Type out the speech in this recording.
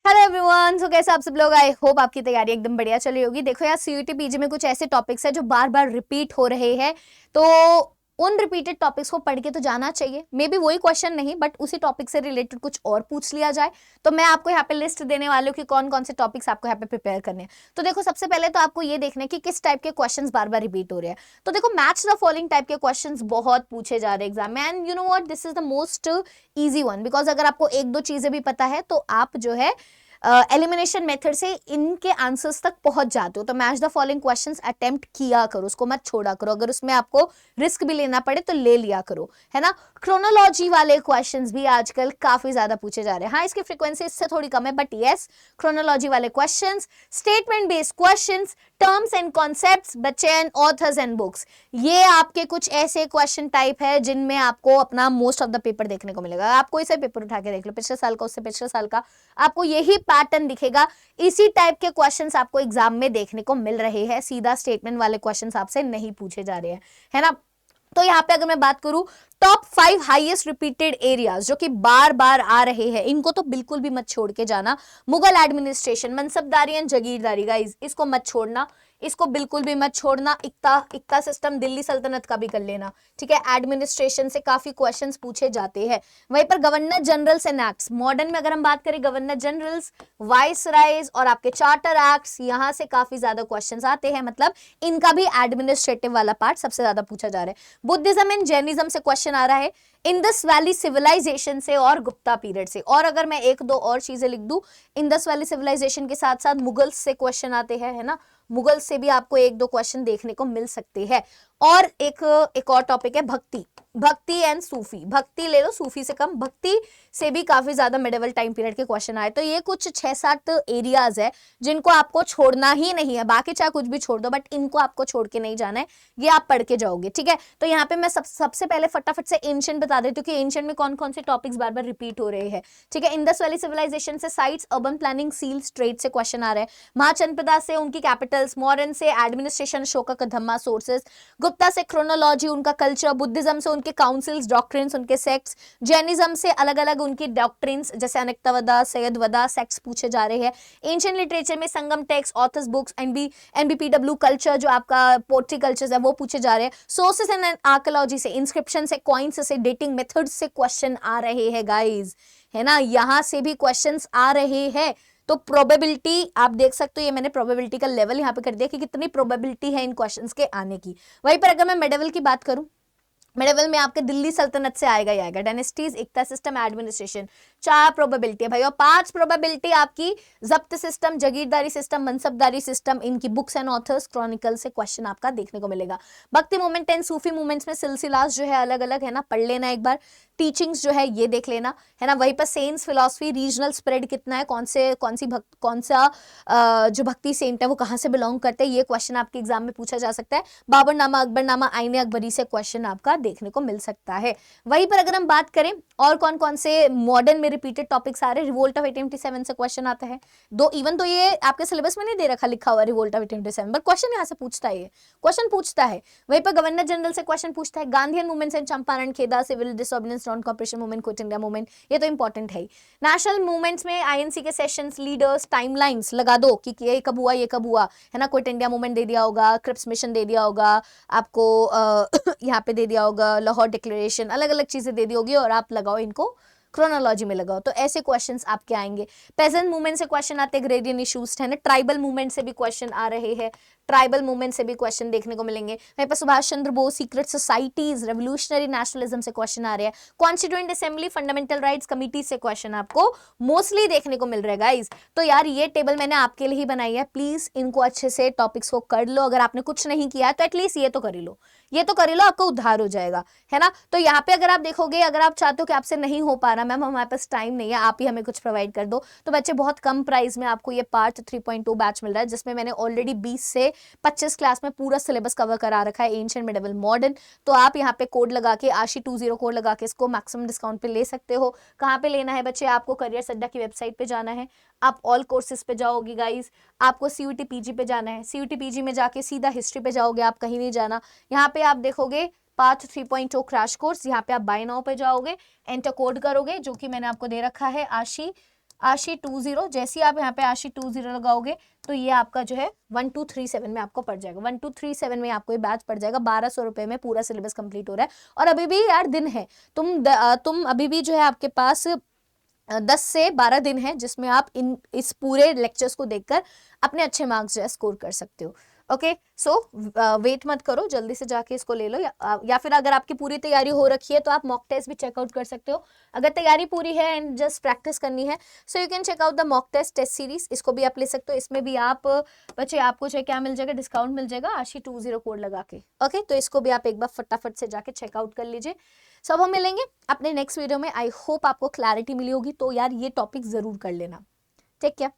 Hello everyone, सो कैसे आप सब लोग। आई होप आपकी तैयारी एकदम बढ़िया चली होगी। देखो यार, सीयूटी पीजी में कुछ ऐसे टॉपिक्स है जो बार बार रिपीट हो रहे हैं, तो उन रिपीटेड टॉपिक्स को पढ़ के तो जाना चाहिए। मे बी वही क्वेश्चन नहीं, बट उसी टॉपिक से रिलेटेड कुछ और पूछ लिया जाए। तो मैं आपको यहाँ पे लिस्ट देने वाली हूँ कि कौन कौन से टॉपिक्स आपको यहाँ पे प्रिपेयर करने हैं। तो देखो, सबसे पहले तो आपको ये देखना है कि किस टाइप के क्वेश्चंस बार बार रिपीट हो रहे हैं। तो देखो, मैच द फॉलोइंग टाइप के क्वेश्चंस बहुत पूछे जा रहे हैं एग्जाम में, and you know what, this is the most easy one, because अगर आपको एक दो चीजें भी पता है तो आप जो है एलिमिनेशन मेथड से इनके आंसर्स तक पहुंच जाते हो। तो match the following questions attempt किया करो, उसको मत छोड़ा करो। अगर उसमें आपको रिस्क भी लेना पड़े तो ले लिया करो, है ना। क्रोनोलॉजी वाले क्वेश्चंस भी आजकल काफी ज्यादा पूछे जा रहे हैं। हाँ, इसकी फ्रीक्वेंसी इससे थोड़ी कम है, बट यस, क्रोनोलॉजी वाले questions, statement based questions, terms and concepts, बच्चे एंड ऑथर्स एंड बुक्स, ये आपके कुछ ऐसे क्वेश्चन टाइप है जिनमें आपको अपना मोस्ट ऑफ द पेपर देखने को मिलेगा। आप कोई सा पेपर उठा के देख लो, पिछले साल का, उससे पिछले साल का, आपको यही पैटर्न दिखेगा। इसी टाइप के क्वेश्चंस आपको एग्जाम में देखने को मिल रहे हैं। सीधा स्टेटमेंट वाले क्वेश्चंस आपसे नहीं पूछे जा रहे हैं, है ना। तो यहाँ पे अगर मैं बात करूं, टॉप 5 हाईएस्ट रिपीटेड एरियाज जो कि बार बार आ रहे हैं, इनको तो बिल्कुल भी मत छोड़ के जाना। Mughal administration, mansabdari and jagirdari, guys इसको मत छोड़ना, इसको बिल्कुल भी मत छोड़ना। इक्ता सिस्टम दिल्ली सल्तनत का भी कर लेना, ठीक है। एडमिनिस्ट्रेशन से काफी क्वेश्चंस पूछे जाते हैं। वहीं पर governor generals and acts, modern में अगर हम बात करें, गवर्नर जनरल्स, वाइसराइज और आपके चार्टर एक्ट्स, यहां से काफी ज्यादा क्वेश्चंस आते हैं। मतलब इनका भी एडमिनिस्ट्रेटिव वाला पार्ट सबसे ज्यादा पूछा जा रहा है। बुद्धिज्म एंड जैनिज्म से क्वेश्चन आ रहा है, इंडस वैली सिविलाइजेशन से और गुप्ता पीरियड से। और अगर मैं एक दो और चीजें लिख दूं, इंडस वैली सिविलाइजेशन के साथ साथ मुगल्स से क्वेश्चन आते हैं, है ना। मुगल से भी आपको एक दो क्वेश्चन देखने को मिल सकते हैं। और एक और टॉपिक है भक्ति, भक्ति एंड सूफी। भक्ति ले लो, सूफी से कम, भक्ति से भी काफी ज्यादा मिडिवल टाइम पीरियड के क्वेश्चन आए। तो ये कुछ 6-7 एरियाज है जिनको आपको छोड़ना ही नहीं है। बाकी चाहे कुछ भी छोड़ दो, बट इनको आपको छोड़ के नहीं जाना है, ये आप पढ़ के जाओगे, ठीक है। तो यहाँ पे मैं सबसे पहले फटाफट से एंशिएंट बता देती हूँ कि एंशिएंट में कौन कौन से टॉपिक्स बार बार रिपीट हो रहे हैं, ठीक है। इंडस वैली सिविलाइजेशन से sites, urban planning, seals, trade से क्वेश्चन आ रहे हैं। महाचंद्रप्रदा से उनकी कैपिटल्स, मॉडर्न से एडमिनिस्ट्रेशन, अशोका का धम्मा, सोर्सेस, गुप्ता से क्रोनोलॉजी, उनका कल्चर, बुद्धिज्म से उनके काउंसिल्स, डॉक्ट्रिन्स, उनके सेक्ट्स, जैनिज्म से अलग अलग उनकी डॉक्ट्रिन्स जैसे अनेक्तवदा, सैयदवदा, सेक्ट्स पूछे जा रहे हैं। एंशिएंट लिटरेचर में Sangam text, authors books, NBPW culture जो आपका पोट्री कल्चर्स है वो पूछे जा रहे हैं। सोर्सेस एंड आर्कियोलॉजी से, इंस्क्रिप्शन से, कॉइन्स से, डेटिंग मेथड्स से क्वेश्चन आ रहे हैं गाइस, है ना। यहां से भी क्वेश्चंस आ रहे हैं। तो प्रोबेबिलिटी आप देख सकते हो, ये मैंने प्रोबेबिलिटी का लेवल यहाँ पे कर दिया कि कितनी प्रोबेबिलिटी है इन क्वेश्चंस के आने की। वहीं पर अगर मैं मेडिवल की बात करूं, मिडिवल में आपके दिल्ली सल्तनत से आएगा ही आएगा। डायनेस्टीज, इक्ता सिस्टम, एडमिनिस्ट्रेशन, 4 प्रोबेबिलिटी है भाई। और 5 प्रोबेबिलिटी आपकी जब्त सिस्टम, जागीरदारी सिस्टम, मनसबदारी सिस्टम, इनकी बुक्स एंड ऑथर्स, क्रॉनिकल से क्वेश्चन आपका देखने को मिलेगा। भक्ति मूवमेंट एंड सूफी मूवमेंट्स में सिलसिलास जो है अलग अलग, है ना, पढ़ लेना एक बार। टीचिंग्स जो है ये देख लेना, है ना। वहीं पर सेंस, फिलॉसफी, रीजनल स्प्रेड कितना है, कौन सा जो भक्ति सेंट है वो कहाँ से बिलोंग करते हैं, ये क्वेश्चन आपके एग्जाम में पूछा जा सकता है। बाबरनामा, अकबरनामा, आईने अकबरी से क्वेश्चन आपका देखने को मिल सकता है। वहीं पर अगर हम बात करें और कौन कौन से मॉडर्न में रिपीटेड टॉपिक्स आ रहे हैं, रिवोल्ट ऑफ 1857 से क्वेश्चन आता है। इवन तो ये आपके सिलेबस में नहीं दे रखा, लिखा हुआ रिवोल्ट ऑफ 1857, बट क्वेश्चन यहाँ से पूछता है, ये क्वेश्चन पूछता है। वहीं पर गवर्नर जनरल से क्वेश्चन पूछता है। Gandhian movement and Champaran, Kheda, civil disobedience, non cooperation movement, quit India movement, ये तो इंपॉर्टेंट है। नेशनल मूवमेंट्स में आईएनसी के सेशंस, लीडर्स, टाइमलाइंस लगा दो कि ये कब हुआ, ये कब हुआ, है ना। क्विट इंडिया मूवमेंट दे दिया होगा, क्रिप्स मिशन दे दिया होगा आपको, यहाँ पे दे दिया होगा लाहौर डिक्लेरेशन, अलग अलग चीजें दे दी होगी, और आप लगाओ इनको क्रोनोलॉजी में लगाओ, तो ऐसे क्वेश्चंस आपके आएंगे। पेजेंट मूवमेंट से क्वेश्चन आते हैं, ग्रेडियन इश्यूज, है ना। ट्राइबल मूवमेंट से भी क्वेश्चन आ रहे हैं, ट्राइबल मूवमेंट से भी क्वेश्चन देखने को मिलेंगे। वहीं पर Subhash Chandra Bose, secret societies, revolutionary nationalism से क्वेश्चन आ रहे हैं। Constituent assembly, fundamental rights committee से क्वेश्चन आपको मोस्टली देखने को मिल रहा है गाइज। तो यार ये टेबल मैंने आपके लिए ही बनाई है, प्लीज इनको अच्छे से टॉपिक्स को कर लो। अगर आपने कुछ नहीं किया तो एटलीस्ट ये तो कर ही लो, ये तो कर ही लो, आपका उद्धार हो जाएगा, है ना। तो यहाँ पे अगर आप देखोगे, अगर आप चाहते हो कि आपसे नहीं हो पा रहा, मैम हमारे पास टाइम नहीं है, आप ही हमें कुछ प्रोवाइड कर दो, तो बच्चे बहुत कम प्राइस में आपको ये पार्ट 3.2 बैच मिल रहा है, जिसमें मैंने ऑलरेडी 20 से 25 क्लास में पूरा सिलेबस कवर करा रखा है, एंशिएंट, मिडिवल, मॉडर्न। तो आप यहाँ पे कोड लगा के, आशी20 कोड लगा के इसको मैक्सिमम डिस्काउंट पे ले सकते हो। कहाँ पे लेना है बच्चे, आपको करियर अड्डा की वेबसाइट पे जाना है, आप ऑल कोर्सेज पे जाओगे गाइज, आपको सीयूटी पीजी पे जाना है, सीयूटी पीजी में जाके सीधा हिस्ट्री पे जाओगे, आप कहीं नहीं जाना। यहाँ पे आप देखोगे पाथ 3.0 क्रैश कोर्स, यहाँ पे आप बाय नाउ पे जाओगे, एंटर कोड करोगे जो कि मैंने आपको दे रखा है, आशी आशी 20, जैसे ही आप यहाँ पे आशी 20 लगाओगे तो ये आपका जो है 1237 में आपको पड़ जाएगा। 1237 में आपको ये बैच पड़ जाएगा। 1200 रुपए में पूरा सिलेबस कंप्लीट हो रहा है। और अभी भी यार दिन है, तुम अभी भी जो है आपके पास 10 से 12 दिन है जिसमें आप इस पूरे लेक्चर्स को देखकर अपने अच्छे मार्क्स जो है स्कोर कर सकते हो। ओके, सो वेट मत करो, जल्दी से जाके इसको ले लो। या फिर अगर आपकी पूरी तैयारी हो रखी है तो आप मॉक टेस्ट भी चेकआउट कर सकते हो। अगर तैयारी पूरी है एंड जस्ट प्रैक्टिस करनी है, so you can check out the mock test series. इसको भी आप ले सकते हो। इसमें भी आप बच्चे आपको जो क्या मिल जाएगा, डिस्काउंट मिल जाएगा आशी 20 कोड लगा के। ओके, तो इसको भी आप एक बार फटाफट से जाके चेकआउट कर लीजिए। सब हम मिलेंगे अपने नेक्स्ट वीडियो में। आई होप आपको क्लैरिटी मिली होगी। तो यार ये टॉपिक जरूर कर लेना। Take care.